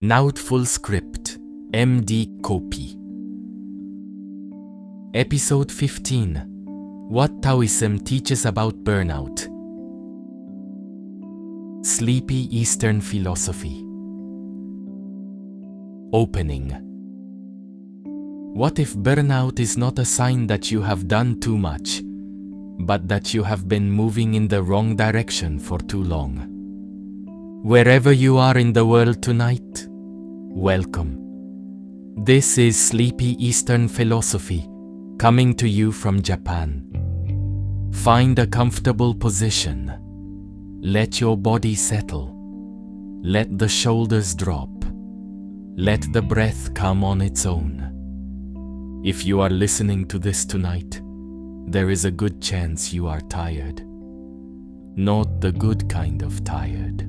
Now full script, MD copy. Episode 15. What Taoism teaches about burnout. Sleepy Eastern philosophy. Opening. What if burnout is not a sign that you have done too much, but that you have been moving in the wrong direction for too long? Wherever you are in the world tonight, welcome. This is Sleepy Eastern philosophy, coming to you from Japan. Find a comfortable position. Let your body settle. Let the shoulders drop. Let the breath come on its own. If you are listening to this tonight, there is a good chance you are tired. Not the good kind of tired.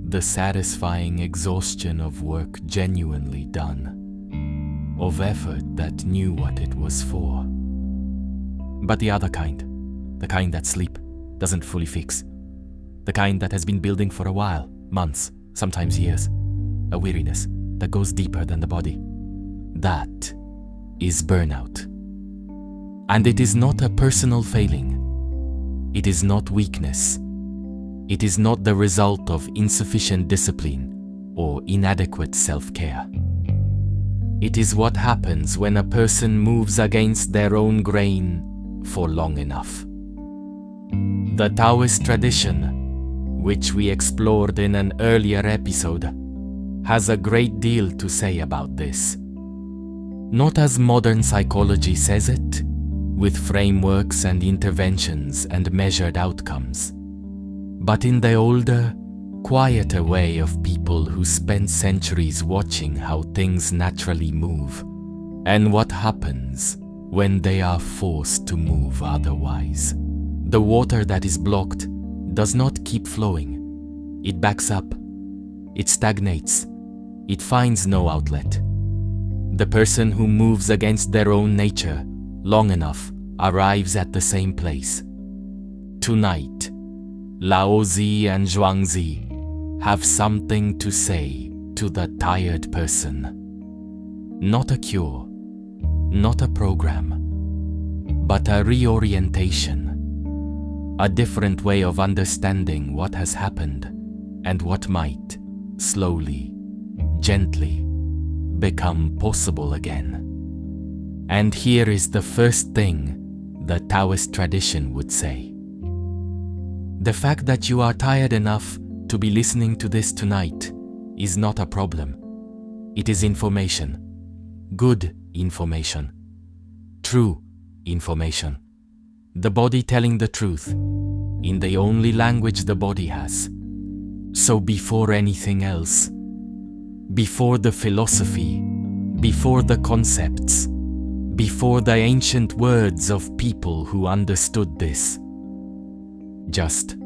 The satisfying exhaustion of work genuinely done, of effort that knew what it was for. But the other kind, the kind that sleep doesn't fully fix, the kind that has been building for a while, months, sometimes years, a weariness that goes deeper than the body. That is burnout. And it is not a personal failing. It is not weakness. It is not the result of insufficient discipline or inadequate self-care. It is what happens when a person moves against their own grain for long enough. The Taoist tradition, which we explored in an earlier episode, has a great deal to say about this. Not as modern psychology says it, with frameworks and interventions and measured outcomes, but in the older, quieter way of people who spent centuries watching how things naturally move, and what happens when they are forced to move otherwise. The water that is blocked does not keep flowing. It backs up. It stagnates. It finds no outlet. The person who moves against their own nature long enough arrives at the same place. Tonight, Laozi and Zhuangzi have something to say to the tired person. Not a cure, not a program, but a reorientation. A different way of understanding what has happened and what might, slowly, gently, become possible again. And here is the first thing the Taoist tradition would say. The fact that you are tired enough to be listening to this tonight is not a problem. It is information. Good information. True information. The body telling the truth in the only language the body has. So before anything else, before the philosophy, before the concepts, before the ancient words of people who understood this, just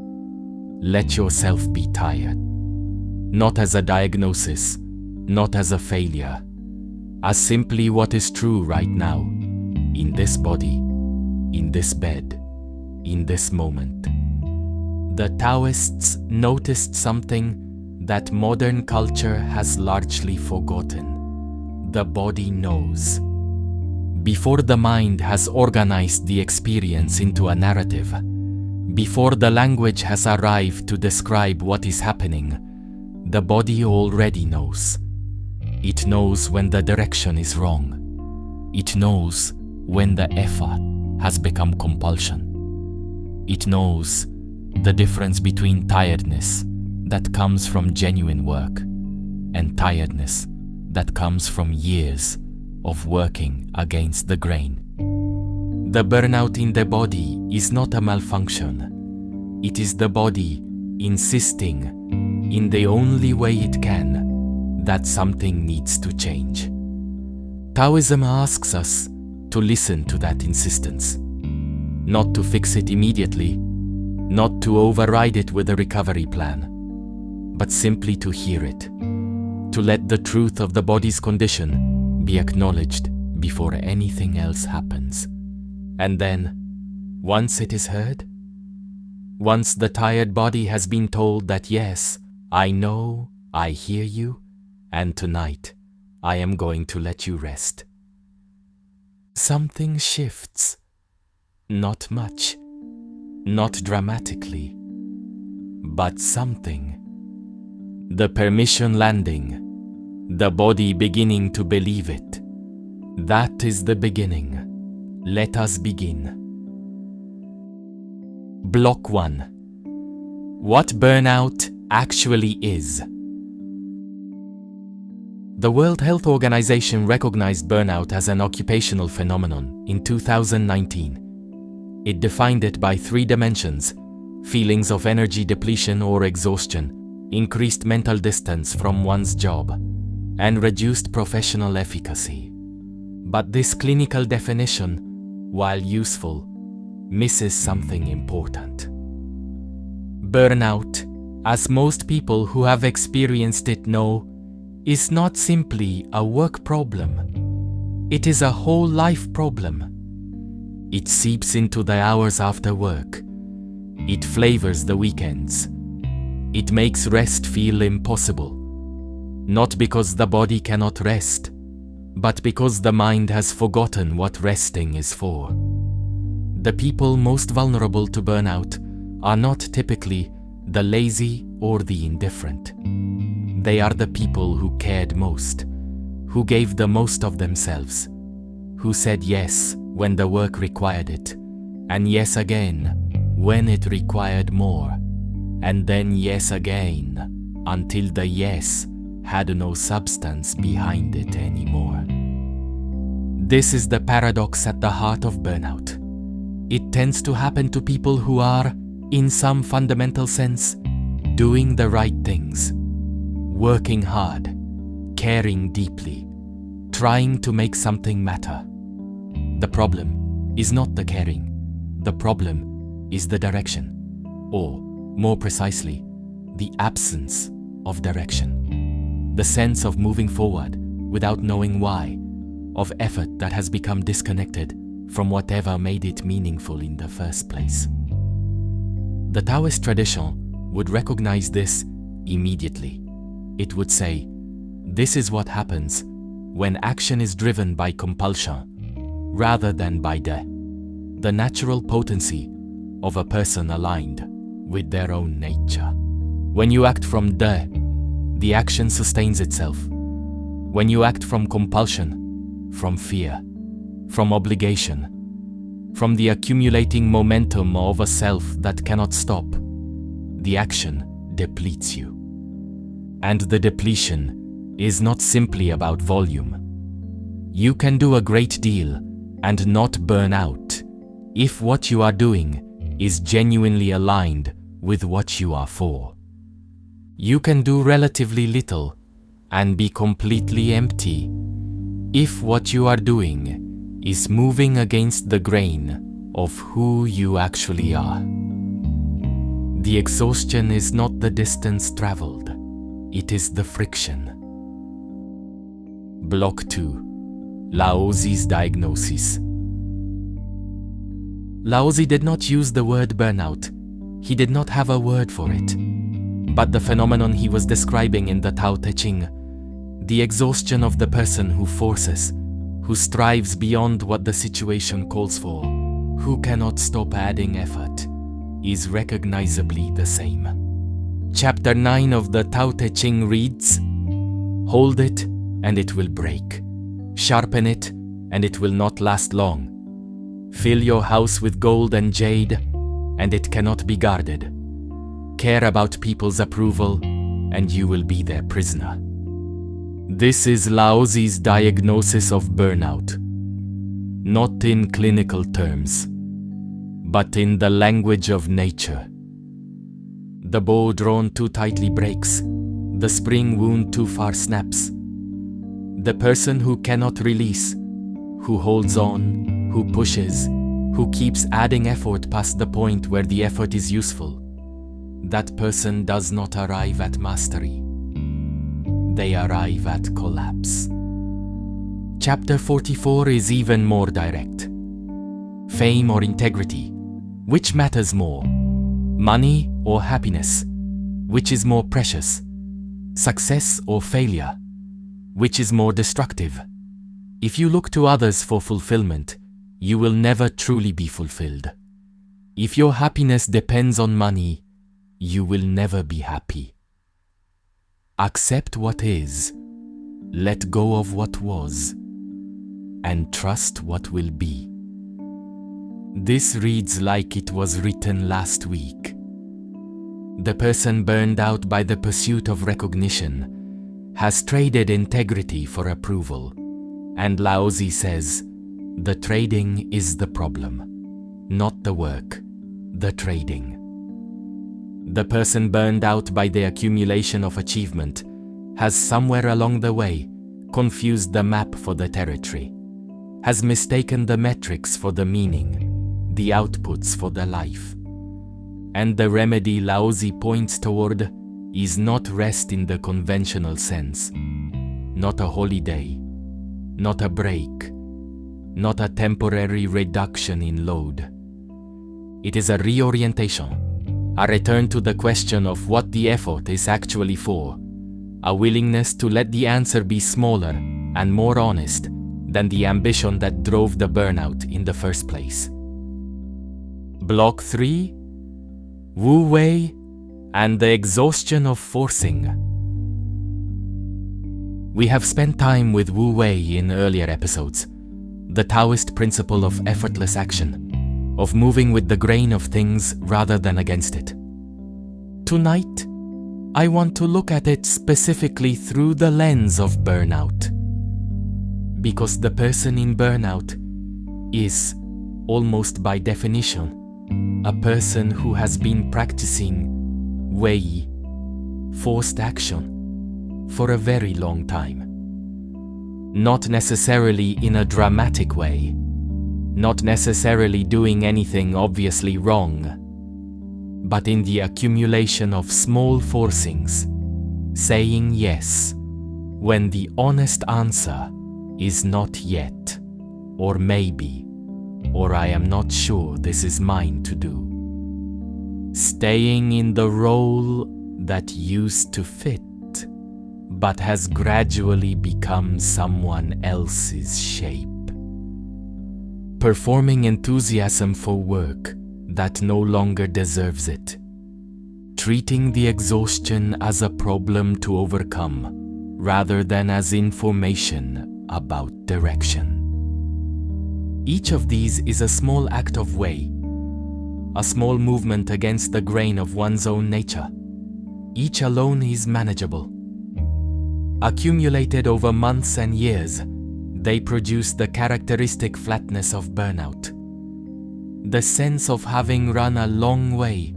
let yourself be tired. Not as a diagnosis, not as a failure, as simply what is true right now, in this body, in this bed, in this moment. The Taoists noticed something that modern culture has largely forgotten. The body knows. Before the mind has organized the experience into a narrative, before the language has arrived to describe what is happening, the body already knows. It knows when the direction is wrong. It knows when the effort has become compulsion. It knows the difference between tiredness that comes from genuine work and tiredness that comes from years of working against the grain. The burnout in the body is not a malfunction. It is the body insisting, in the only way it can, that something needs to change. Taoism asks us to listen to that insistence, not to fix it immediately, not to override it with a recovery plan, but simply to hear it, to let the truth of the body's condition be acknowledged before anything else happens. And then, once it is heard, once the tired body has been told that yes, I know, I hear you, and tonight I am going to let you rest. Something shifts. Not much, not dramatically, but something. The permission landing, the body beginning to believe it. That is the beginning. Let us begin. Block 1. What burnout actually is. The World Health Organization recognized burnout as an occupational phenomenon in 2019. It defined it by 3 dimensions: feelings of energy depletion or exhaustion, increased mental distance from one's job, and reduced professional efficacy. But this clinical definition, while useful, misses something important. Burnout, as most people who have experienced it know, is not simply a work problem. It is a whole life problem. It seeps into the hours after work. It flavors the weekends. It makes rest feel impossible. Not because the body cannot rest, but because the mind has forgotten what resting is for. The people most vulnerable to burnout are not typically the lazy or the indifferent. They are the people who cared most, who gave the most of themselves, who said yes when the work required it, and yes again when it required more, and then yes again until the yes had no substance behind it anymore. This is the paradox at the heart of burnout. It tends to happen to people who are, in some fundamental sense, doing the right things, working hard, caring deeply, trying to make something matter. The problem is not the caring. The problem is the direction, or, more precisely, the absence of direction. The sense of moving forward without knowing why, of effort that has become disconnected from whatever made it meaningful in the first place. The Taoist tradition would recognize this immediately. It would say, this is what happens when action is driven by compulsion rather than by the natural potency of a person aligned with their own nature. When you act from the action sustains itself. When you act from compulsion, from fear, from obligation, from the accumulating momentum of a self that cannot stop, the action depletes you. And the depletion is not simply about volume. You can do a great deal and not burn out if what you are doing is genuinely aligned with what you are for. You can do relatively little and be completely empty if what you are doing is moving against the grain of who you actually are. The exhaustion is not the distance traveled, it is the friction. Block 2. Laozi's diagnosis. Laozi did not use the word burnout. He did not have a word for it. But the phenomenon he was describing in the Tao Te Ching, the exhaustion of the person who forces, who strives beyond what the situation calls for, who cannot stop adding effort, is recognizably the same. Chapter 9 of the Tao Te Ching reads, "Hold it and it will break. Sharpen it and it will not last long. Fill your house with gold and jade and it cannot be guarded. Care about people's approval and you will be their prisoner." This is Laozi's diagnosis of burnout, not in clinical terms, but in the language of nature. The bow drawn too tightly breaks, the spring wound too far snaps. The person who cannot release, who holds on, who pushes, who keeps adding effort past the point where the effort is useful, that person does not arrive at mastery. They arrive at collapse. Chapter 44 is even more direct. Fame or integrity? Which matters more? Money or happiness? Which is more precious? Success or failure? Which is more destructive? If you look to others for fulfillment, you will never truly be fulfilled. If your happiness depends on money, you will never be happy. Accept what is, let go of what was, and trust what will be. This reads like it was written last week. The person burned out by the pursuit of recognition has traded integrity for approval, and Laozi says, the trading is the problem, not the work, the trading. The person burned out by the accumulation of achievement has somewhere along the way confused the map for the territory, has mistaken the metrics for the meaning, the outputs for the life. And the remedy Laozi points toward is not rest in the conventional sense, not a holiday, not a break, not a temporary reduction in load. It is a reorientation, a return to the question of what the effort is actually for, a willingness to let the answer be smaller and more honest than the ambition that drove the burnout in the first place. Block 3: Wu Wei and the exhaustion of forcing. We have spent time with Wu Wei in earlier episodes, the Taoist principle of effortless action, of moving with the grain of things rather than against it. Tonight, I want to look at it specifically through the lens of burnout. Because the person in burnout is, almost by definition, a person who has been practicing wei, forced action, for a very long time. Not necessarily in a dramatic way, not necessarily doing anything obviously wrong, but in the accumulation of small forcings, saying yes, when the honest answer is not yet, or maybe, or I am not sure this is mine to do. Staying in the role that used to fit, but has gradually become someone else's shape. Performing enthusiasm for work that no longer deserves it. Treating the exhaustion as a problem to overcome, rather than as information about direction. Each of these is a small act of wei, a small movement against the grain of one's own nature. Each alone is manageable. Accumulated over months and years, they produce the characteristic flatness of burnout. The sense of having run a long way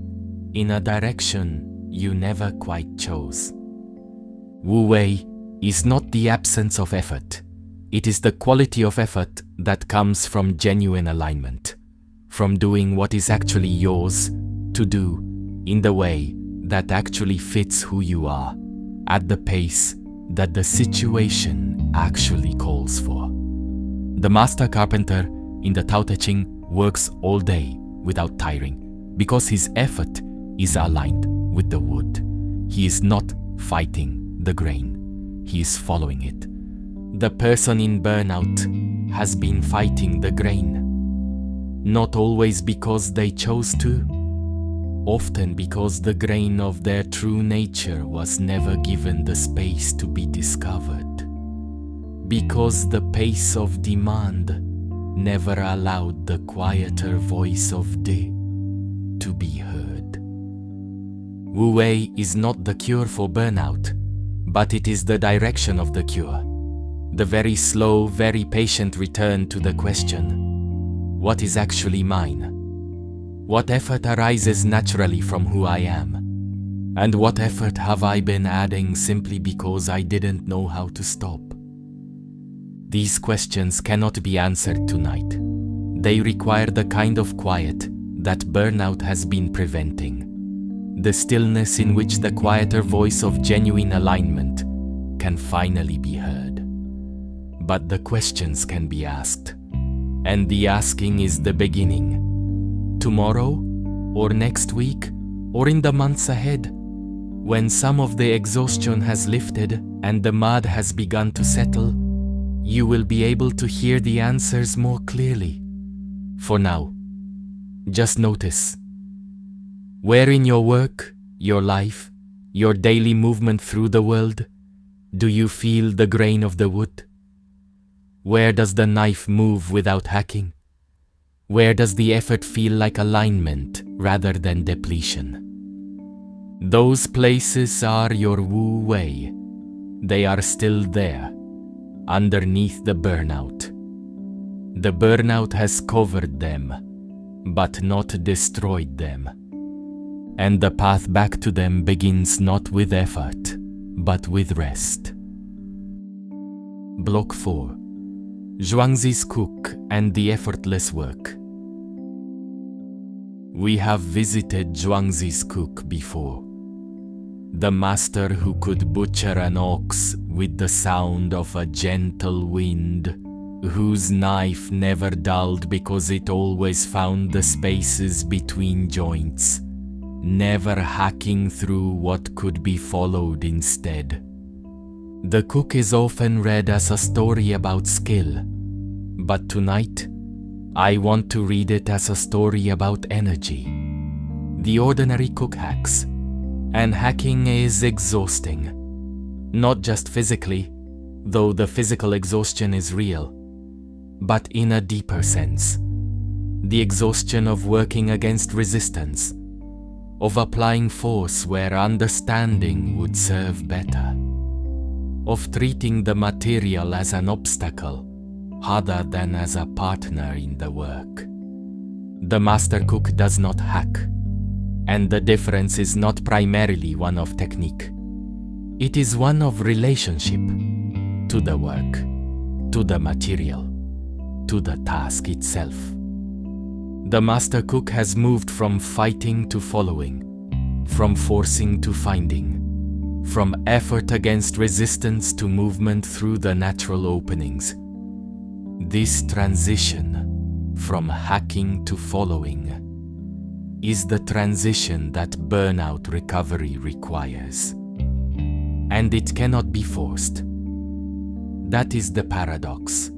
in a direction you never quite chose. Wu Wei is not the absence of effort. It is the quality of effort that comes from genuine alignment, from doing what is actually yours to do in the way that actually fits who you are, at the pace that the situation actually calls for. The master carpenter in the Tao Te Ching works all day without tiring because his effort is aligned with the wood. He is not fighting the grain, he is following it. The person in burnout has been fighting the grain, not always because they chose to, often because the grain of their true nature was never given the space to be discovered, because the pace of demand never allowed the quieter voice of De to be heard. Wu Wei is not the cure for burnout, but it is the direction of the cure. The very slow, very patient return to the question, what is actually mine? What effort arises naturally from who I am? And what effort have I been adding simply because I didn't know how to stop? These questions cannot be answered tonight. They require the kind of quiet that burnout has been preventing. The stillness in which the quieter voice of genuine alignment can finally be heard. But the questions can be asked, and the asking is the beginning. Tomorrow, or next week, or in the months ahead, When some of the exhaustion has lifted and the mud has begun to settle, you will be able to hear the answers more clearly. For now, just notice. Where in your work, your life, your daily movement through the world, do you feel the grain of the wood? Where does the knife move without hacking? Where does the effort feel like alignment rather than depletion? Those places are your Wu Wei. They are still there, underneath the burnout. The burnout has covered them, but not destroyed them. And the path back to them begins not with effort, but with rest. Block 4. Zhuangzi's Cook and the Effortless Work. We have visited Zhuangzi's Cook before. The master who could butcher an ox with the sound of a gentle wind, whose knife never dulled because it always found the spaces between joints, never hacking through what could be followed instead. The cook is often read as a story about skill, but tonight, I want to read it as a story about energy. The ordinary cook hacks, and hacking is exhausting. Not just physically, though the physical exhaustion is real, but in a deeper sense. The exhaustion of working against resistance, of applying force where understanding would serve better, of treating the material as an obstacle rather than as a partner in the work. The master cook does not hack, and the difference is not primarily one of technique. It is one of relationship to the work, to the material, to the task itself. The master cook has moved from fighting to following, from forcing to finding, from effort against resistance to movement through the natural openings. This transition from hacking to following is the transition that burnout recovery requires. And it cannot be forced. That is the paradox.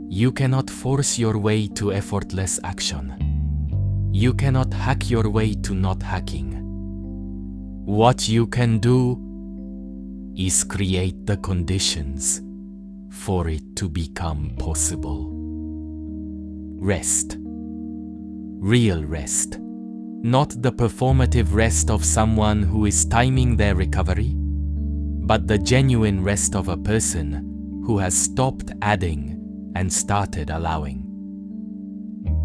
You cannot force your way to effortless action. You cannot hack your way to not hacking. What you can do is create the conditions for it to become possible. Rest. Real rest. Not the performative rest of someone who is timing their recovery, but the genuine rest of a person who has stopped adding and started allowing.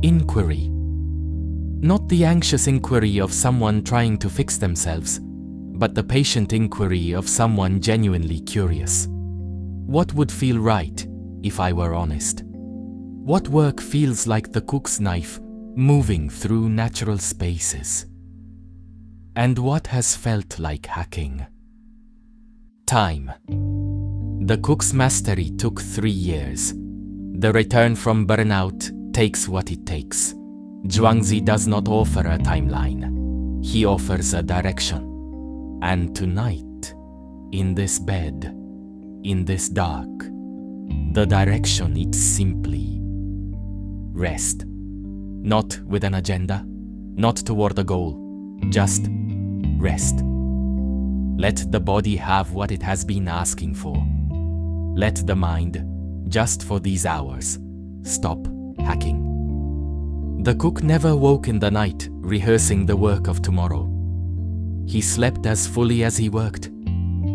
Inquiry. Not the anxious inquiry of someone trying to fix themselves, but the patient inquiry of someone genuinely curious. What would feel right if I were honest? What work feels like the cook's knife moving through natural spaces? And what has felt like hacking? Time. The cook's mastery took 3 years. The return from burnout takes what it takes. Zhuangzi does not offer a timeline. He offers a direction. And tonight, in this bed, in this dark, the direction is simply rest. Not with an agenda, not toward a goal, just rest. Let the body have what it has been asking for. Let the mind, just for these hours, stop hacking. The cook never woke in the night rehearsing the work of tomorrow. He slept as fully as he worked,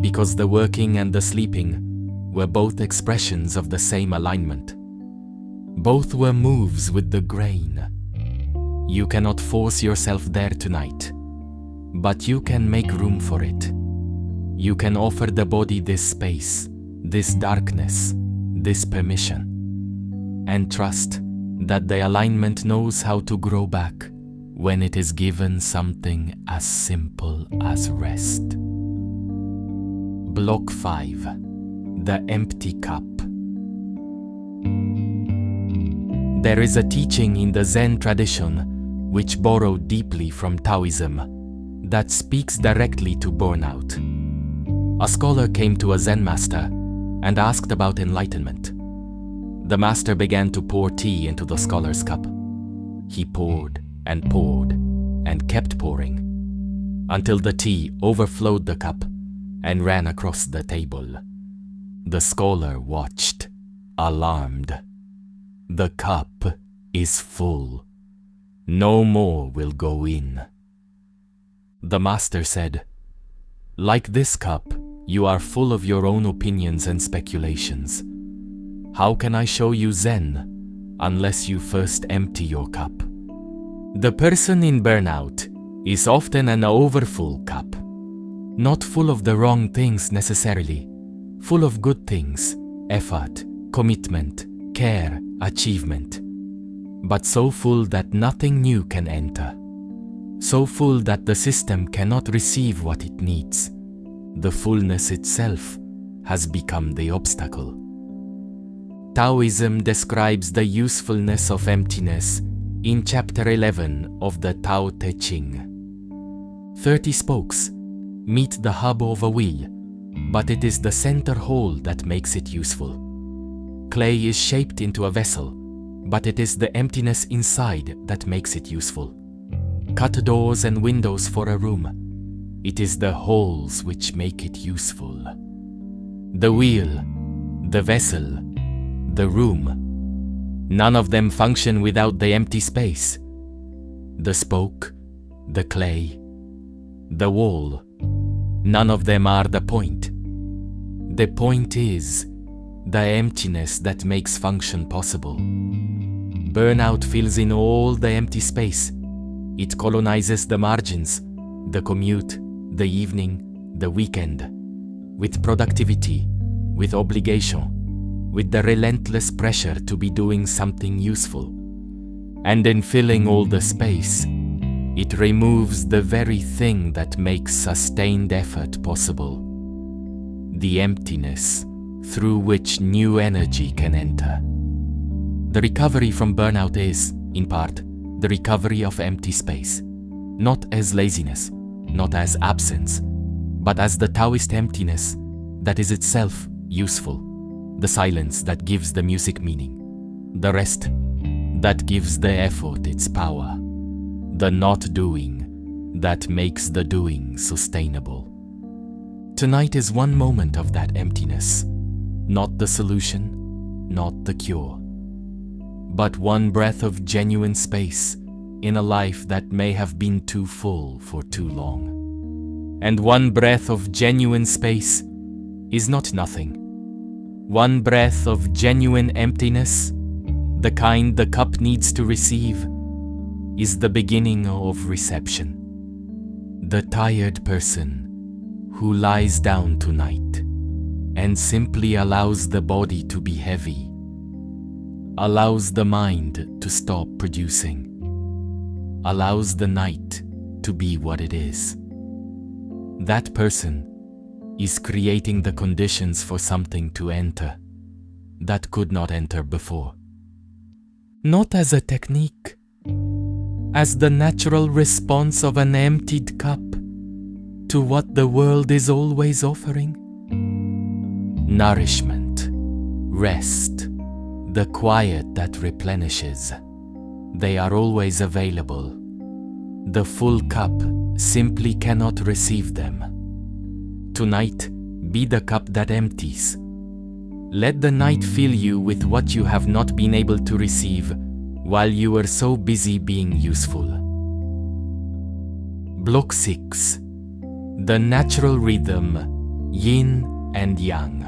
because the working and the sleeping were both expressions of the same alignment. Both were moves with the grain. You cannot force yourself there tonight, but you can make room for it. You can offer the body this space, this darkness, this permission, and trust that the alignment knows how to grow back when it is given something as simple as rest. Block 5. The Empty Cup. There is a teaching in the Zen tradition which borrowed deeply from Taoism that speaks directly to burnout. A scholar came to a Zen master and asked about enlightenment. The master began to pour tea into the scholar's cup. He poured and kept pouring, until the tea overflowed the cup and ran across the table. The scholar watched, alarmed. The cup is full. No more will go in. The master said, "Like this cup, you are full of your own opinions and speculations. How can I show you Zen unless you first empty your cup?" The person in burnout is often an overfull cup, not full of the wrong things necessarily, full of good things, effort, commitment, care, achievement, but so full that nothing new can enter, so full that the system cannot receive what it needs. The fullness itself has become the obstacle. Taoism describes the usefulness of emptiness in chapter 11 of the Tao Te Ching. 30 spokes meet the hub of a wheel, but it is the center hole that makes it useful. Clay is shaped into a vessel, but it is the emptiness inside that makes it useful. Cut doors and windows for a room. It is the holes which make it useful. The wheel, the vessel, the room, none of them function without the empty space. The spoke, the clay, the wall, none of them are the point. The point is the emptiness that makes function possible. Burnout fills in all the empty space. It colonizes the margins, the commute, the evening, the weekend, with productivity, with obligation, with the relentless pressure to be doing something useful. And in filling all the space, it removes the very thing that makes sustained effort possible, the emptiness through which new energy can enter. The recovery from burnout is, in part, the recovery of empty space, not as laziness, not as absence, but as the Taoist emptiness that is itself useful, the silence that gives the music meaning, the rest that gives the effort its power, the not doing that makes the doing sustainable. Tonight is one moment of that emptiness, not the solution, not the cure, but one breath of genuine space in a life that may have been too full for too long. And one breath of genuine space is not nothing. One breath of genuine emptiness, the kind the cup needs to receive, is the beginning of reception. The tired person who lies down tonight and simply allows the body to be heavy, allows the mind to stop producing, allows the night to be what it is. That person is creating the conditions for something to enter that could not enter before. Not as a technique, as the natural response of an emptied cup to what the world is always offering. Nourishment, rest, the quiet that replenishes, they are always available. The full cup simply cannot receive them. Tonight, be the cup that empties. Let the night fill you with what you have not been able to receive while you were so busy being useful. Block 6. The natural rhythm, yin and yang.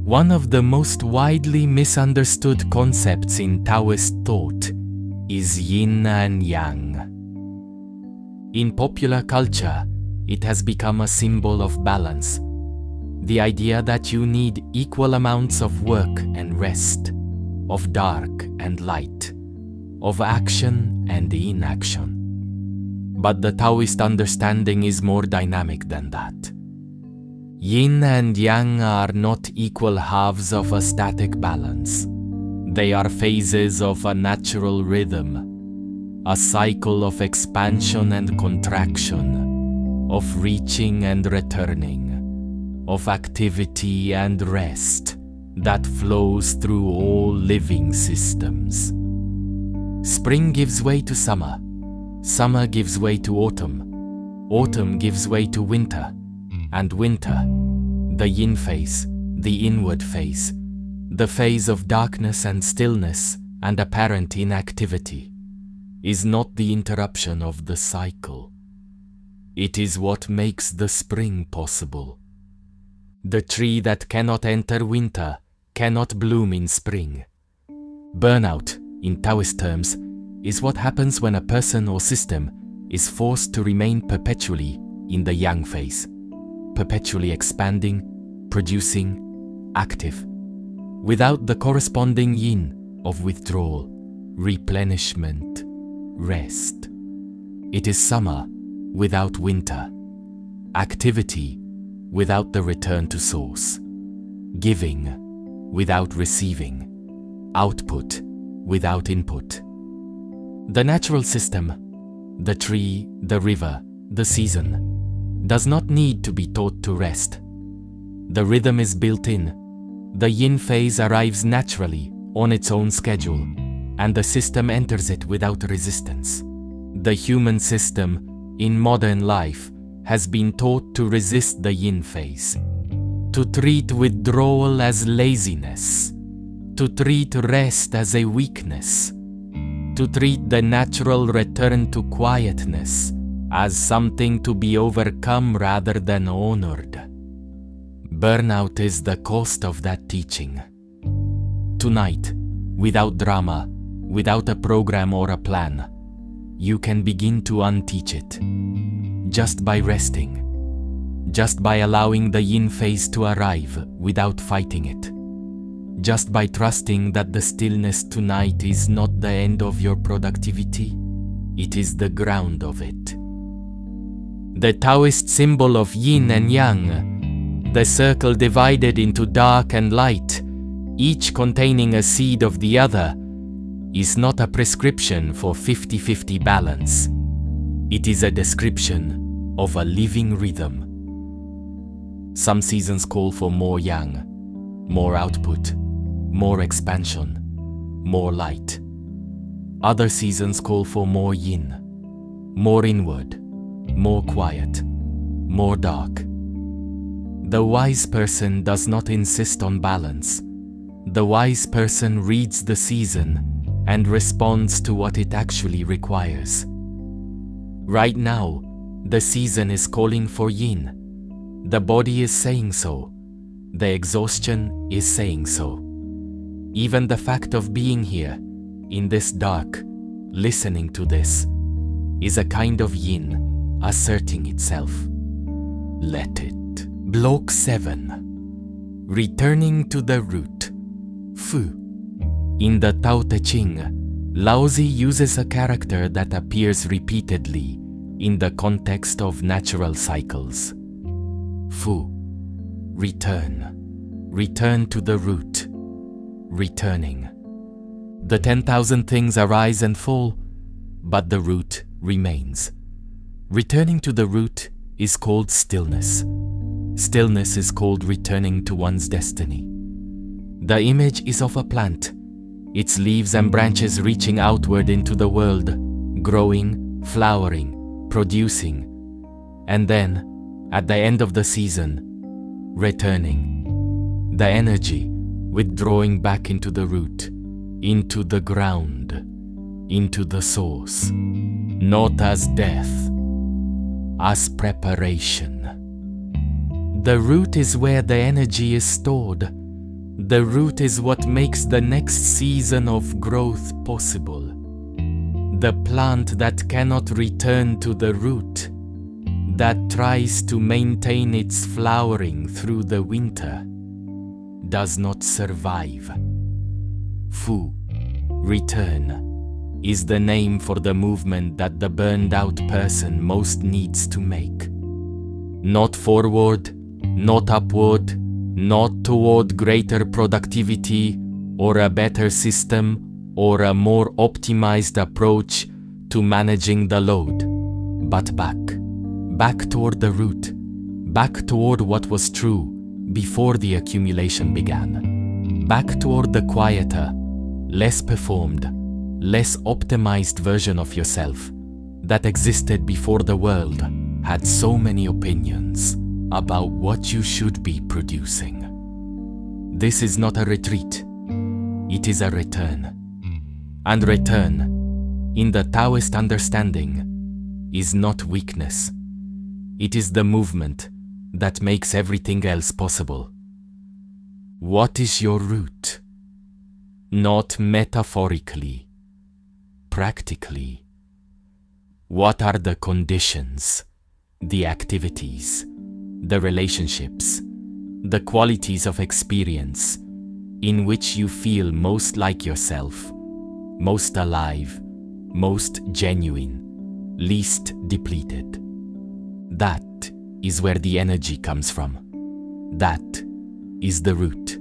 One of the most widely misunderstood concepts in Taoist thought is yin and yang. In popular culture, it has become a symbol of balance. The idea that you need equal amounts of work and rest, of dark and light, of action and inaction. But the Taoist understanding is more dynamic than that. Yin and yang are not equal halves of a static balance. They are phases of a natural rhythm, a cycle of expansion and contraction, of reaching and returning, of activity and rest that flows through all living systems. Spring gives way to summer. Summer gives way to autumn. Autumn gives way to winter. And winter, the yin phase, the inward phase, the phase of darkness and stillness and apparent inactivity, is not the interruption of the cycle. It is what makes the spring possible. The tree that cannot enter winter cannot bloom in spring. Burnout, in Taoist terms, is what happens when a person or system is forced to remain perpetually in the yang phase, perpetually expanding, producing, active, without the corresponding yin of withdrawal, replenishment, rest. It is summer without winter, activity without the return to source, giving without receiving, output without input. The natural system, the tree, the river, the season, does not need to be taught to rest. The rhythm is built in. The yin phase arrives naturally on its own schedule, and the system enters it without resistance. The human system in modern life has been taught to resist the yin phase, to treat withdrawal as laziness, to treat rest as a weakness, to treat the natural return to quietness as something to be overcome rather than honored. Burnout is the cost of that teaching. Tonight, without drama, without a program or a plan, you can begin to unteach it. Just by resting, just by allowing the yin phase to arrive without fighting it, just by trusting that the stillness tonight is not the end of your productivity, it is the ground of it. The Taoist symbol of yin and yang, the circle divided into dark and light, each containing a seed of the other, is not a prescription for 50-50 balance. It is a description of a living rhythm. Some seasons call for more yang, more output, more expansion, more light. Other seasons call for more yin, more inward, more quiet, more dark. The wise person does not insist on balance. The wise person reads the season and responds to what it actually requires. Right now, the season is calling for yin. The body is saying so. The exhaustion is saying so. Even the fact of being here, in this dark, listening to this, is a kind of yin asserting itself. Let it. Block 7. Returning to the root. Fu. In the Tao Te Ching, Laozi uses a character that appears repeatedly in the context of natural cycles. Fu. Return. Return to the root. Returning. The 10,000 things arise and fall, but the root remains. Returning to the root is called stillness. Stillness is called returning to one's destiny. The image is of a plant, its leaves and branches reaching outward into the world, growing, flowering, producing, and then, at the end of the season, returning. The energy withdrawing back into the root, into the ground, into the source, not as death, as preparation. The root is where the energy is stored. The root is what makes the next season of growth possible. The plant that cannot return to the root, that tries to maintain its flowering through the winter, does not survive. Fu, return, is the name for the movement that the burned out person most needs to make. Not forward, not upward, not toward greater productivity or a better system or a more optimized approach to managing the load, but back toward the root, back toward what was true before the accumulation began, back toward the quieter, less performed, less optimized version of yourself that existed before the world had so many opinions about what you should be producing. This is not a retreat, it is a return. And return, in the Taoist understanding, is not weakness. It is the movement that makes everything else possible. What is your root? Not metaphorically, practically. What are the conditions, the activities, the relationships, the qualities of experience in which you feel most like yourself, most alive, most genuine, least depleted? That is where the energy comes from. That is the root.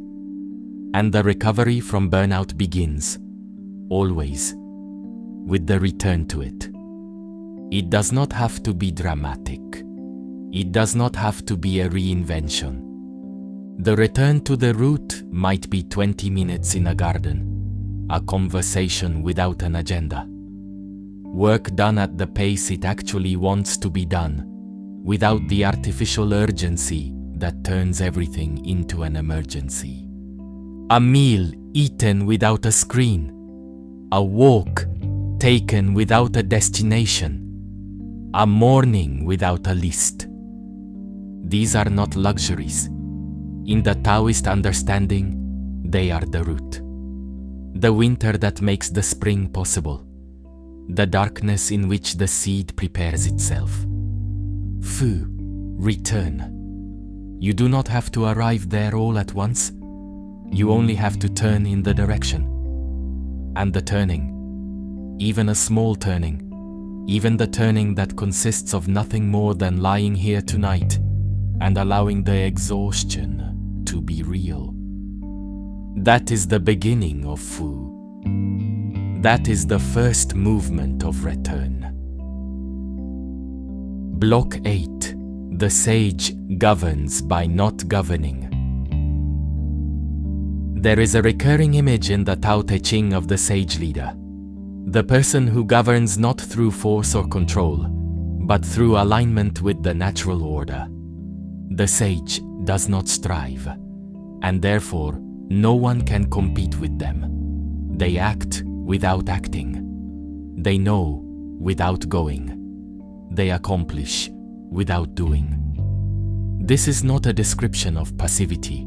And the recovery from burnout begins, always, with the return to it. It does not have to be dramatic. It does not have to be a reinvention. The return to the root might be 20 minutes in a garden, a conversation without an agenda. Work done at the pace it actually wants to be done, without the artificial urgency that turns everything into an emergency. A meal eaten without a screen. A walk taken without a destination. A morning without a list. These are not luxuries. In the Taoist understanding, they are the root. The winter that makes the spring possible. The darkness in which the seed prepares itself. Fu, return. You do not have to arrive there all at once. You only have to turn in the direction. And the turning, even a small turning, even the turning that consists of nothing more than lying here tonight and allowing the exhaustion to be real. That is the beginning of Fu. That is the first movement of return. Block 8. The sage governs by not governing. There is a recurring image in the Tao Te Ching of the sage leader, the person who governs not through force or control, but through alignment with the natural order. The sage does not strive, and therefore no one can compete with them. They act without acting. They know without going. They accomplish without doing. This is not a description of passivity.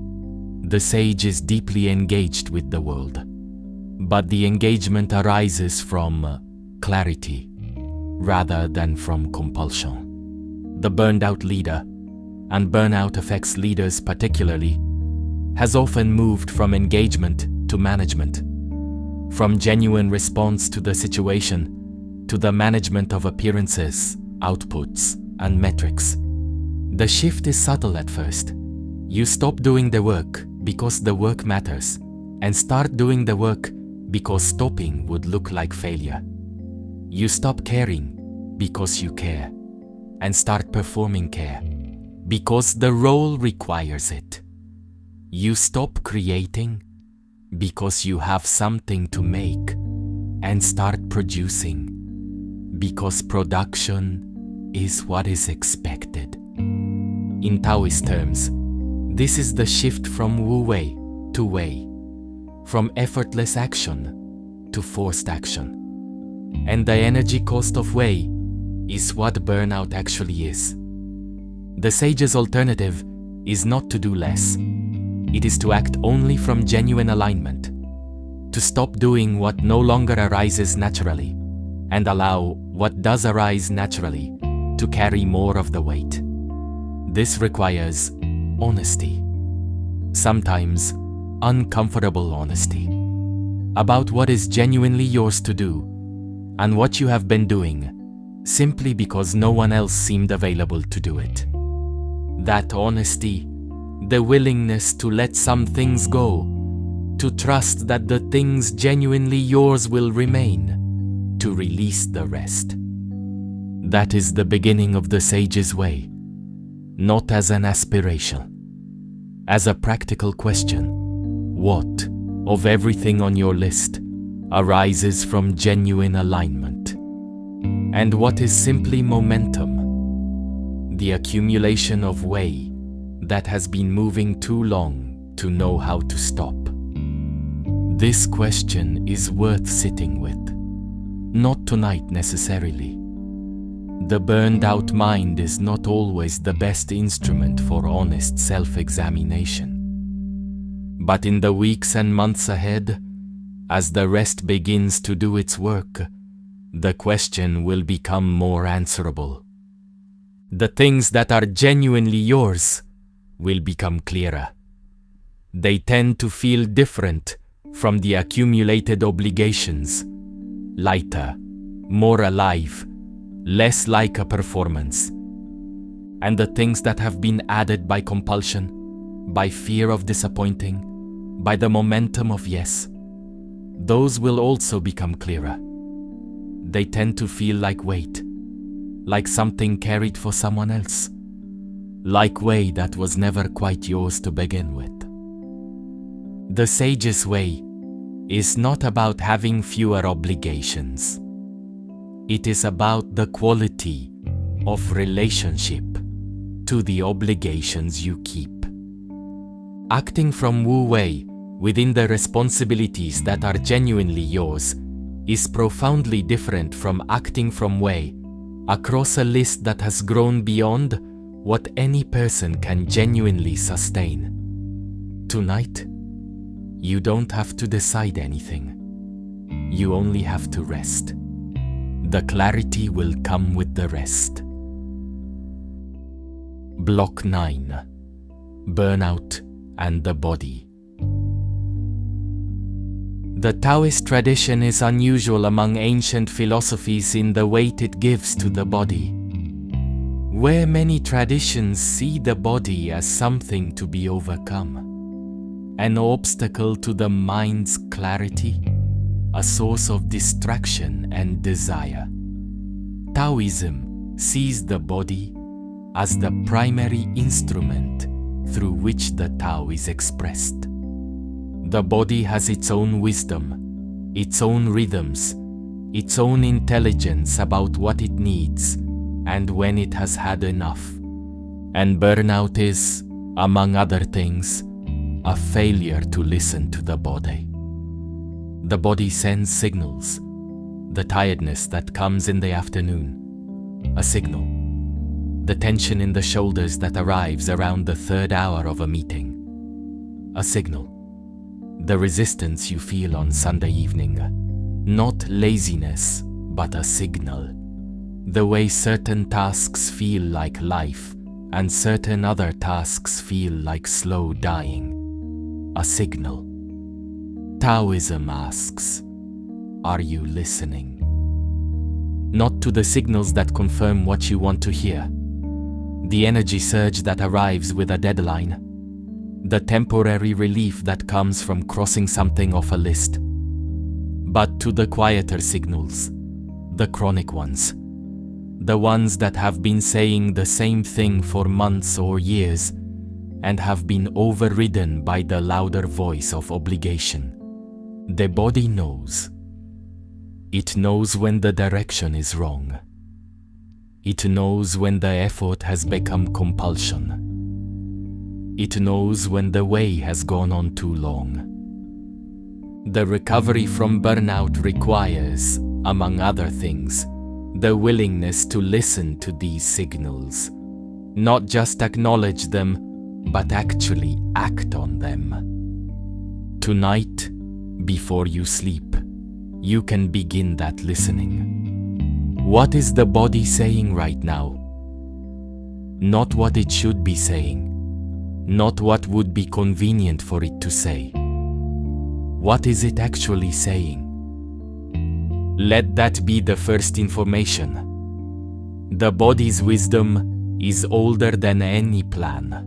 The sage is deeply engaged with the world, but the engagement arises from clarity rather than from compulsion. The burned out leader, and burnout affects leaders particularly, has often moved from engagement to management, from genuine response to the situation to the management of appearances, outputs, and metrics. The shift is subtle at first. You stop doing the work because the work matters, and start doing the work because stopping would look like failure. You stop caring because you care, and start performing care because the role requires it. You stop creating because you have something to make, and start producing because production is what is expected. In Taoist terms, this is the shift from Wu Wei to Wei, from effortless action to forced action. And the energy cost of Wei is what burnout actually is. The sage's alternative is not to do less. It is to act only from genuine alignment, to stop doing what no longer arises naturally, and allow what does arise naturally to carry more of the weight. This requires honesty, sometimes uncomfortable honesty, about what is genuinely yours to do and what you have been doing simply because no one else seemed available to do it. That honesty, the willingness to let some things go, to trust that the things genuinely yours will remain, to release the rest. That is the beginning of the sage's way, not as an aspiration, as a practical question. What, of everything on your list, arises from genuine alignment? And what is simply momentum, the accumulation of way that has been moving too long to know how to stop? This question is worth sitting with. Not tonight necessarily. The burned out mind is not always the best instrument for honest self-examination. But in the weeks and months ahead, as the rest begins to do its work, the question will become more answerable. The things that are genuinely yours will become clearer. They tend to feel different from the accumulated obligations, lighter, more alive, less like a performance. And the things that have been added by compulsion, by fear of disappointing, by the momentum of yes, those will also become clearer. They tend to feel like weight, like something carried for someone else, like way that was never quite yours to begin with. The sage's way is not about having fewer obligations. It is about the quality of relationship to the obligations you keep. Acting from Wu Wei within the responsibilities that are genuinely yours is profoundly different from acting from Wei across a list that has grown beyond what any person can genuinely sustain. Tonight, you don't have to decide anything. You only have to rest. The clarity will come with the rest. Block 9. Burnout and the body. The Taoist tradition is unusual among ancient philosophies in the weight it gives to the body. Where many traditions see the body as something to be overcome, an obstacle to the mind's clarity, a source of distraction and desire, Taoism sees the body as the primary instrument through which the Tao is expressed. The body has its own wisdom, its own rhythms, its own intelligence about what it needs and when it has had enough. And burnout is, among other things, a failure to listen to the body. The body sends signals, the tiredness that comes in the afternoon, a signal, the tension in the shoulders that arrives around the third hour of a meeting, a signal, the resistance you feel on Sunday evening, not laziness, but a signal, the way certain tasks feel like life and certain other tasks feel like slow dying, a signal. Taoism asks, are you listening? Not to the signals that confirm what you want to hear, the energy surge that arrives with a deadline, the temporary relief that comes from crossing something off a list, but to the quieter signals, the chronic ones, the ones that have been saying the same thing for months or years and have been overridden by the louder voice of obligation. The body knows. It knows when the direction is wrong. It knows when the effort has become compulsion. It knows when the way has gone on too long. The recovery from burnout requires, among other things, the willingness to listen to these signals, not just acknowledge them, but actually act on them. Tonight, before you sleep, you can begin that listening. What is the body saying right now? Not what it should be saying, not what would be convenient for it to say. What is it actually saying? Let that be the first information. The body's wisdom is older than any plan.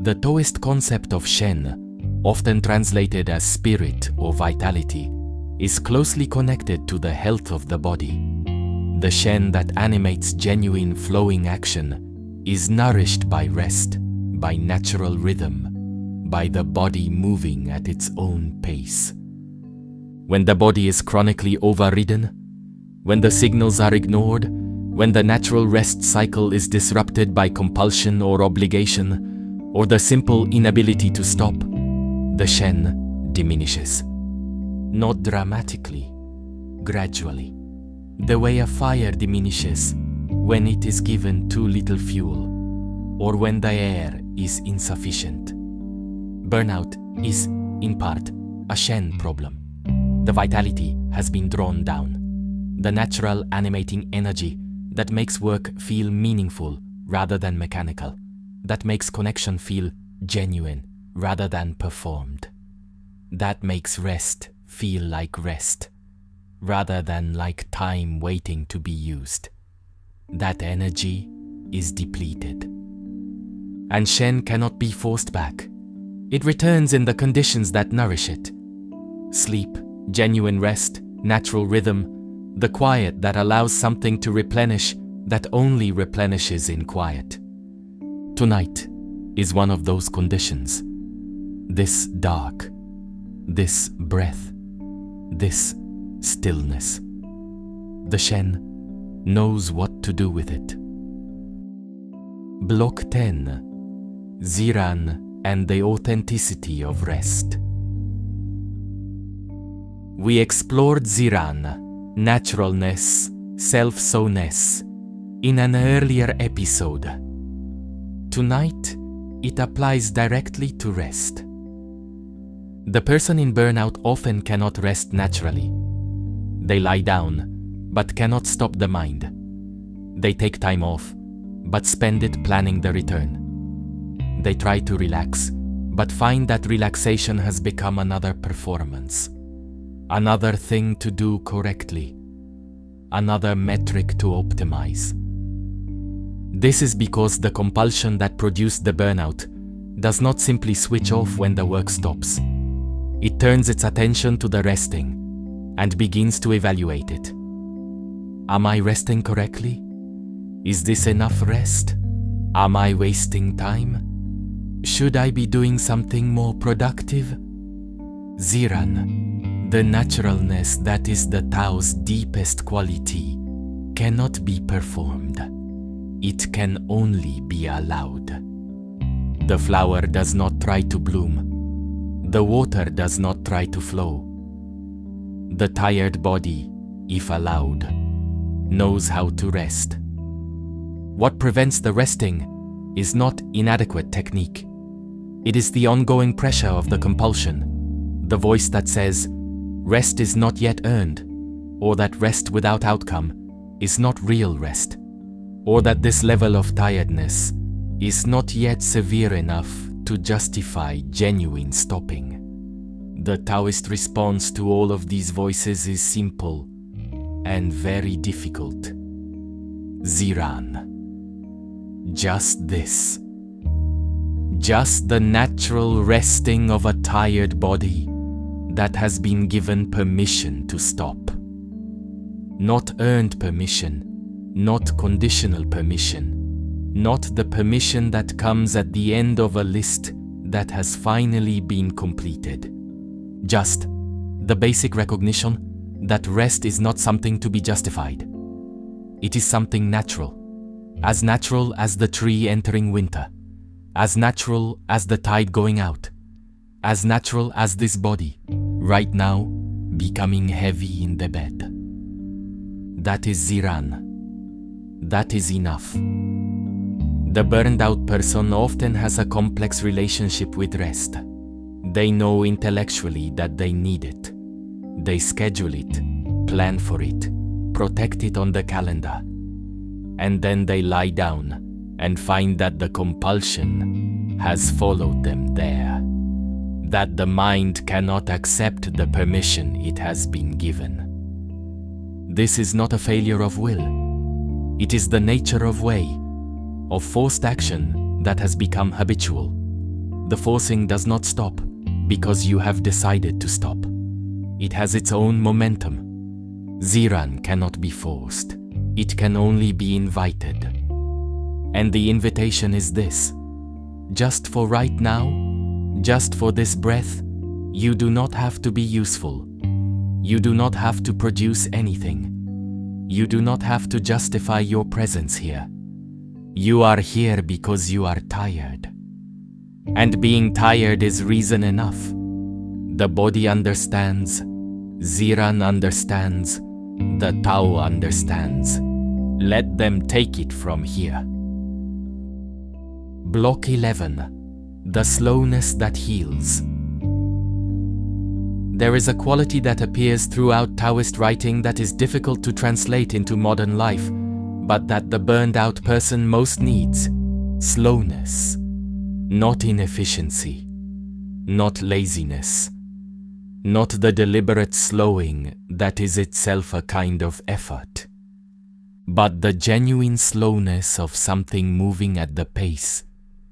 The Taoist concept of Shen, often translated as spirit or vitality, is closely connected to the health of the body. The Shen that animates genuine flowing action is nourished by rest, by natural rhythm, by the body moving at its own pace. When the body is chronically overridden, when the signals are ignored, when the natural rest cycle is disrupted by compulsion or obligation, or the simple inability to stop, the Shen diminishes. Not dramatically, gradually, the way a fire diminishes when it is given too little fuel, or when the air is insufficient. Burnout is, in part, a Shen problem. The vitality has been drawn down. The natural animating energy that makes work feel meaningful rather than mechanical, that makes connection feel genuine rather than performed, that makes rest feel like rest rather than like time waiting to be used. That energy is depleted. And Shen cannot be forced back. It returns in the conditions that nourish it. Sleep, genuine rest, natural rhythm, the quiet that allows something to replenish that only replenishes in quiet. Tonight is one of those conditions. This dark, this breath, this stillness. The Shen knows what to do with it. Block 10. Ziran and the authenticity of rest. We explored Ziran, naturalness, self-sowness, in an earlier episode. Tonight, it applies directly to rest. The person in burnout often cannot rest naturally. They lie down, but cannot stop the mind. They take time off, but spend it planning the return. They try to relax, but find that relaxation has become another performance, another thing to do correctly, another metric to optimize. This is because the compulsion that produced the burnout does not simply switch off when the work stops. It turns its attention to the resting and begins to evaluate it. Am I resting correctly? Is this enough rest? Am I wasting time? Should I be doing something more productive? Ziran, the naturalness that is the Tao's deepest quality, cannot be performed. It can only be allowed. The flower does not try to bloom. The water does not try to flow. The tired body, if allowed, knows how to rest. What prevents the resting is not inadequate technique. It is the ongoing pressure of the compulsion, the voice that says, rest is not yet earned, or that rest without outcome is not real rest, or that this level of tiredness is not yet severe enough to justify genuine stopping. The Taoist response to all of these voices is simple and very difficult. Ziran. Just this. Just the natural resting of a tired body that has been given permission to stop. Not earned permission, not conditional permission, not the permission that comes at the end of a list that has finally been completed. Just the basic recognition that rest is not something to be justified. It is something natural as the tree entering winter, as natural as the tide going out, as natural as this body, right now, becoming heavy in the bed. That is Ziran. That is enough. The burned out person often has a complex relationship with rest. They know intellectually that they need it. They schedule it, plan for it, protect it on the calendar. And then they lie down and find that the compulsion has followed them there. That the mind cannot accept the permission it has been given. This is not a failure of will. It is the nature of way, of forced action that has become habitual. The forcing does not stop because you have decided to stop. It has its own momentum. Ziran cannot be forced. It can only be invited. And the invitation is this: just for right now, just for this breath, you do not have to be useful. You do not have to produce anything. You do not have to justify your presence here. You are here because you are tired. And being tired is reason enough. The body understands, Ziran understands, the Tao understands. Let them take it from here. Block 11. The slowness that heals. There is a quality that appears throughout Taoist writing that is difficult to translate into modern life, but that the burned out person most needs: slowness. Not inefficiency, not laziness, not the deliberate slowing that is itself a kind of effort, but the genuine slowness of something moving at the pace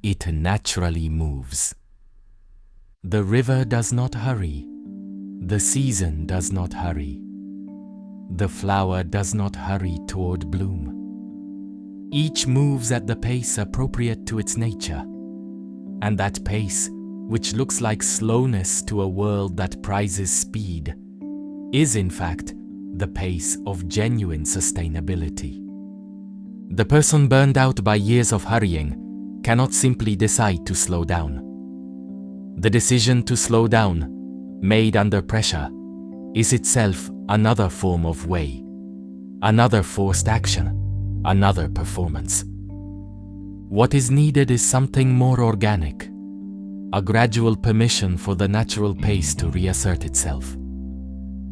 it naturally moves. The river does not hurry. The season does not hurry. The flower does not hurry toward bloom. Each moves at the pace appropriate to its nature, and that pace, which looks like slowness to a world that prizes speed, is in fact the pace of genuine sustainability. The person burned out by years of hurrying cannot simply decide to slow down. The decision to slow down, made under pressure, is itself another form of way, another forced action, another performance. What is needed is something more organic, a gradual permission for the natural pace to reassert itself,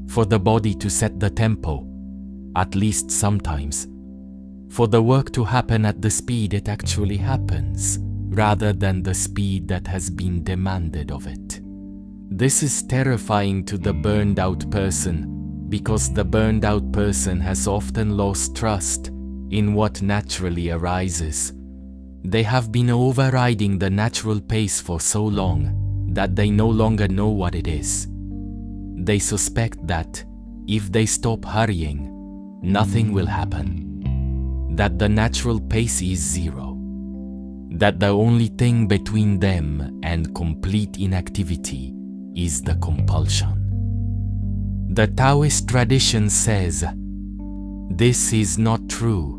for the body to set the tempo, at least sometimes, for the work to happen at the speed it actually happens, rather than the speed that has been demanded of it. This is terrifying to the burned out person, because the burned out person has often lost trust in what naturally arises. They have been overriding the natural pace for so long that they no longer know what it is. They suspect that if they stop hurrying, nothing will happen, that the natural pace is zero, that the only thing between them and complete inactivity is the compulsion. The Taoist tradition says, this is not true.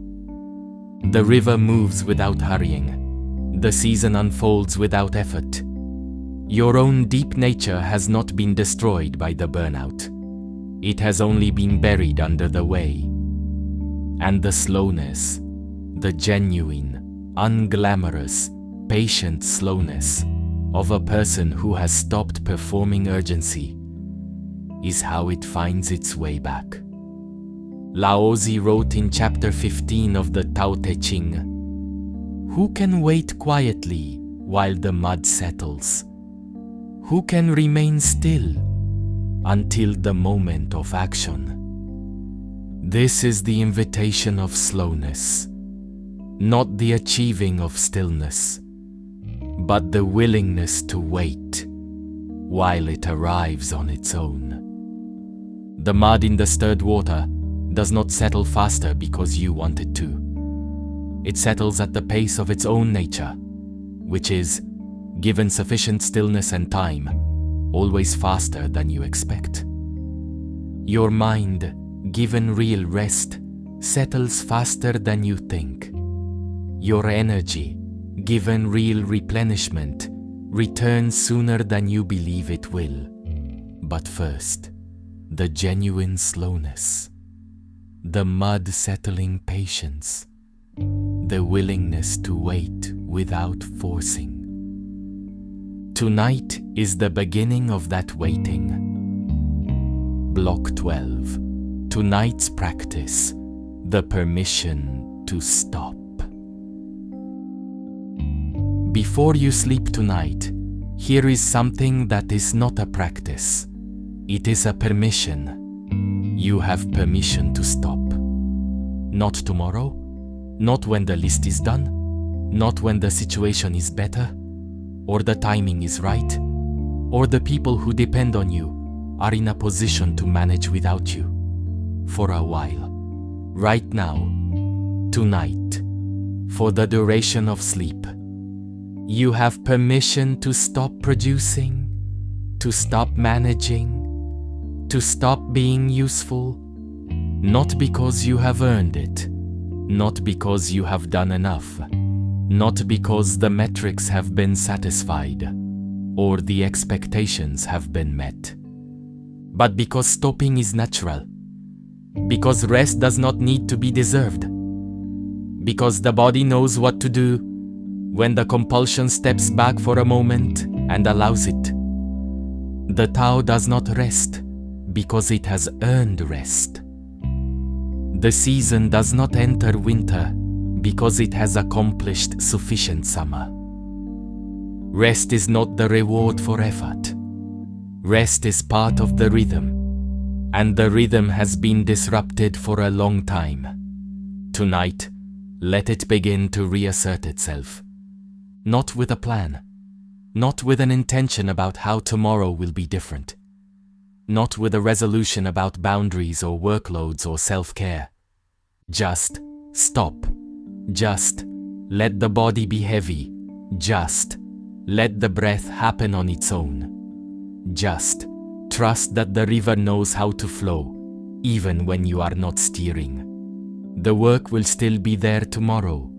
The river moves without hurrying. The season unfolds without effort. Your own deep nature has not been destroyed by the burnout. It has only been buried under the way. And the slowness, the genuine, unglamorous, patient slowness of a person who has stopped performing urgency is how it finds its way back. Laozi wrote in chapter 15 of the Tao Te Ching, "Who can wait quietly while the mud settles? Who can remain still until the moment of action?" This is the invitation of slowness, not the achieving of stillness, but the willingness to wait while it arrives on its own. The mud in the stirred water does not settle faster because you want it to. It settles at the pace of its own nature, which is, given sufficient stillness and time, always faster than you expect. Your mind, given real rest, settles faster than you think. Your energy, given real replenishment, returns sooner than you believe it will. But first, the genuine slowness, the mud-settling patience, the willingness to wait without forcing. Tonight is the beginning of that waiting. Block 12. Tonight's practice, the permission to stop. Before you sleep tonight, here is something that is not a practice. It is a permission. You have permission to stop. Not tomorrow, not when the list is done, not when the situation is better, or the timing is right, or the people who depend on you, are in a position to manage without you for a while. Right now, tonight, for the duration of sleep, you have permission to stop producing, to stop managing, to stop being useful, not because you have earned it, not because you have done enough, not because the metrics have been satisfied or the expectations have been met, but because stopping is natural, because rest does not need to be deserved, because the body knows what to do when the compulsion steps back for a moment and allows it. The Tao does not rest because it has earned rest. The season does not enter winter because it has accomplished sufficient summer. Rest is not the reward for effort. Rest is part of the rhythm, and the rhythm has been disrupted for a long time. Tonight, let it begin to reassert itself. Not with a plan, not with an intention about how tomorrow will be different, not with a resolution about boundaries or workloads or self-care. Just stop. Just let the body be heavy. Just let the breath happen on its own. Just trust that the river knows how to flow, even when you are not steering. The work will still be there tomorrow.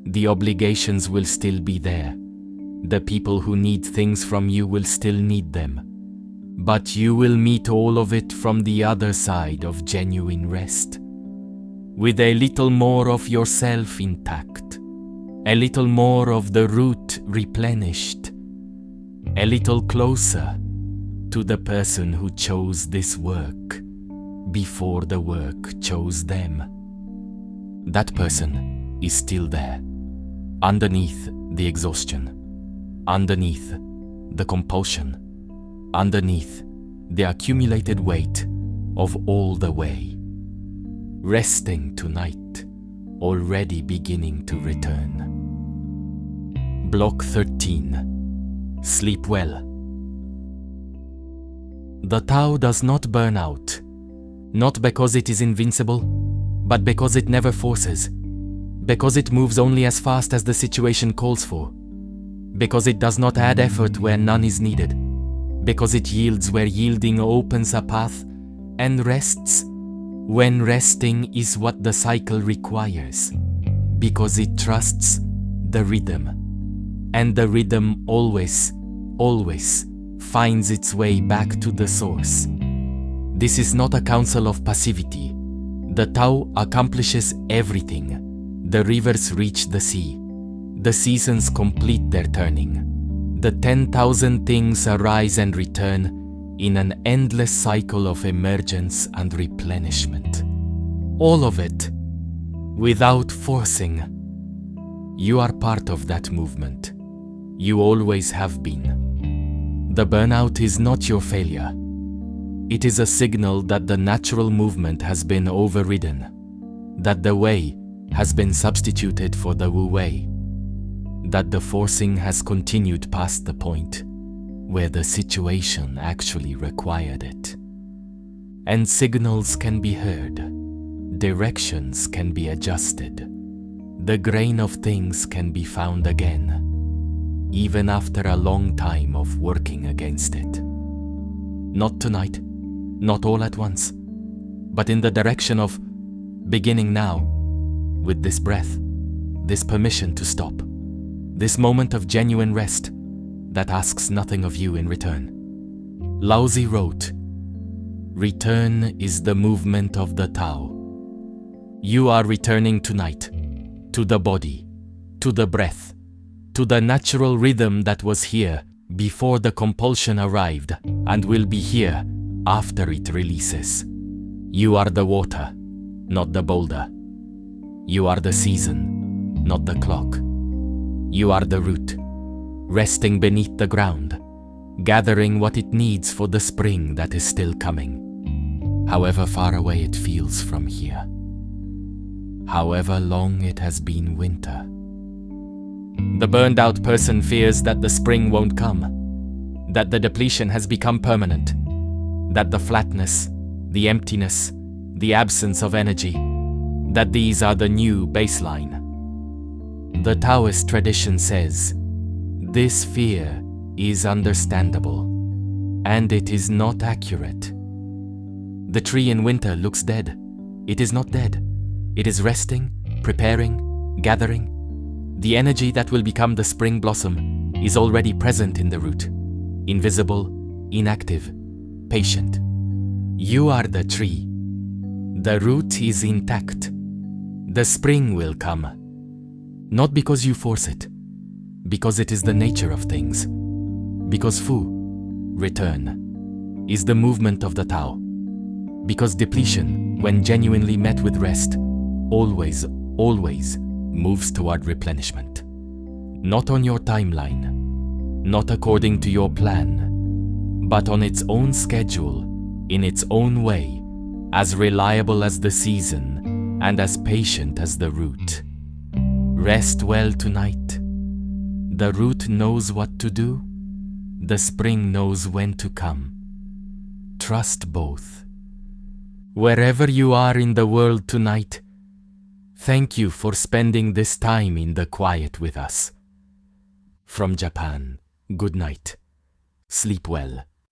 The obligations will still be there. The people who need things from you will still need them. But you will meet all of it from the other side of genuine rest, with a little more of yourself intact, a little more of the root replenished, a little closer to the person who chose this work before the work chose them. That person is still there, underneath the exhaustion, underneath the compulsion, underneath the accumulated weight of all the way. Resting tonight, already beginning to return. Block 13. Sleep well. The Tao does not burn out, not because it is invincible, but because it never forces, because it moves only as fast as the situation calls for, because it does not add effort where none is needed, because it yields where yielding opens a path, and rests when resting is what the cycle requires, because it trusts the rhythm, and the rhythm always finds its way back to the source. This is not a counsel of passivity. The Tao accomplishes everything. The rivers reach the sea. The seasons complete their turning. The 10,000 things arise and return in an endless cycle of emergence and replenishment. All of it, without forcing. You are part of that movement. You always have been. The burnout is not your failure. It is a signal that the natural movement has been overridden, that the way has been substituted for the wu wei, that the forcing has continued past the point where the situation actually required it. And signals can be heard, directions can be adjusted, the grain of things can be found again, even after a long time of working against it. Not tonight, not all at once, but in the direction of beginning now, with this breath, this permission to stop, this moment of genuine rest that asks nothing of you in return. Laozi wrote, "Return is the movement of the Tao." You are returning tonight, to the body, to the breath, to the natural rhythm that was here before the compulsion arrived and will be here after it releases. You are the water, not the boulder. You are the season, not the clock. You are the root, resting beneath the ground, gathering what it needs for the spring that is still coming, however far away it feels from here, however long it has been winter. The burned out person fears that the spring won't come, that the depletion has become permanent, that the flatness, the emptiness, the absence of energy, that these are the new baseline. The Taoist tradition says, this fear is understandable, and it is not accurate. The tree in winter looks dead. It is not dead. It is resting, preparing, gathering. The energy that will become the spring blossom is already present in the root, invisible, inactive, patient. You are the tree. The root is intact. The spring will come. Not because you force it, because it is the nature of things. Because Fu, return, is the movement of the Tao. Because depletion, when genuinely met with rest, always moves toward replenishment. Not on your timeline, not according to your plan, but on its own schedule, in its own way, as reliable as the season and as patient as the root. Rest well tonight. The root knows what to do. The spring knows when to come. Trust both. Wherever you are in the world tonight, thank you for spending this time in the quiet with us. From Japan, good night. Sleep well.